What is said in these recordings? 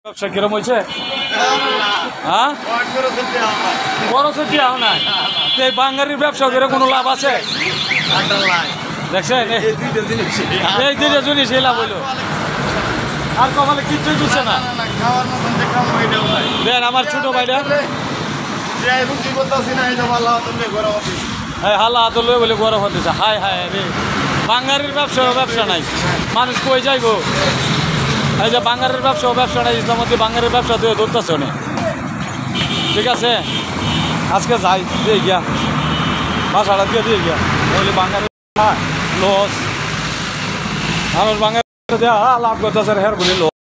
ব্যবসা কিরম হয়েছে? হ্যাঁ, বড় সত্যি আও না। এই বাঙালির ব্যবসা করে কোনো লাভ আছে? দেখছেন এই দুইটা জিনিস এই লাভ হইলো, আর কমালে কিচ্ছুই দিচ্ছে না। দেন আমার ছোট ভাইটা হাল্লা হাত লয়ে বলে গরম হতেছে। হায় হায় রে, বাঙালির ব্যবসা নাই, মানুষ কই যাইব? এই যে বাঙালির ব্যবসা নাই, ইসলামতি বাঙালির ব্যবসা তুই ধরতেছ না। ঠিক আছে, আজকে যাই দিয়ে গিয়া বাসাটা দিয়ে গিয়া বলি বাঙালি লস, আমার বাঙালি দেওয়া লাভ করতেছে হের বলি লস।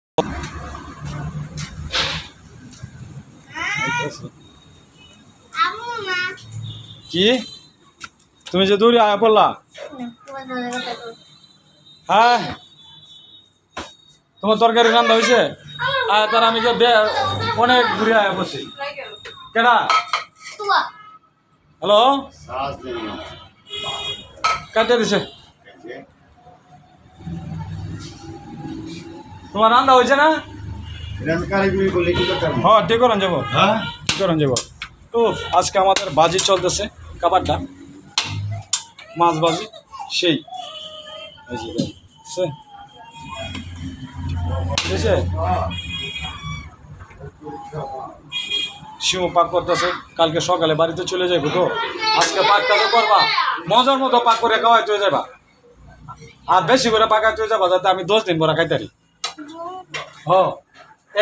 কি তুমি যে দূরে আয়া পড়লা? হ্যাঁ, তোমার তরকারি রান্না হয়েছে? তার আমি অনেক ঘুরে আয়া বসি। কেডা? হ্যালো, কাটে দিছে। তোমার রান্না হয়েছে না? হ্যাঁ, ঠিক করেন যাবো। হ্যাঁ, ঠিক করেন যাবো। তো আজকে আমাদের বাজি চলতেছে, কাবারটা মাছ বাজি সেই শিও পাক করতেছে। কালকে সকালে বাড়িতে চলে যাইব, তো আজকে পাকটা তো করবা মজার মতো পাক করে খাওয়াই তুই যাবা, আর বেশি করে পাকাই তুই যাবা যাতে আমি 10 দিন পরে খাইতারি।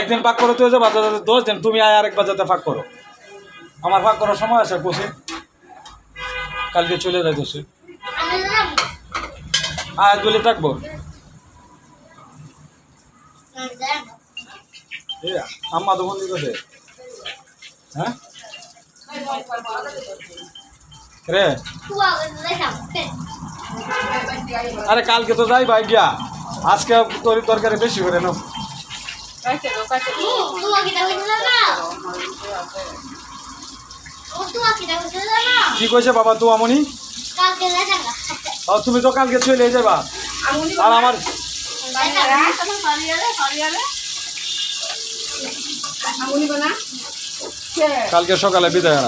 একদিন পাক করে তুই যাবা যাতে 10 দিন তুমি আরেকবার যাতে পাক করো। আমার পাক করার সময় আছে, বসে কালকে চলে যাইতেছে। বলে থাকবো। আম্মা তো বন্দি করছে। হ্যাঁ রে, আরে কালকে তো যাই ভাই গিয়া, আজকে তরকারি বেশি করে নাও। কি কইছে বাবা তো আমনি? তুমি তো কালকে চলে যাবা, আর আমার কালকে সকালে বিদায়।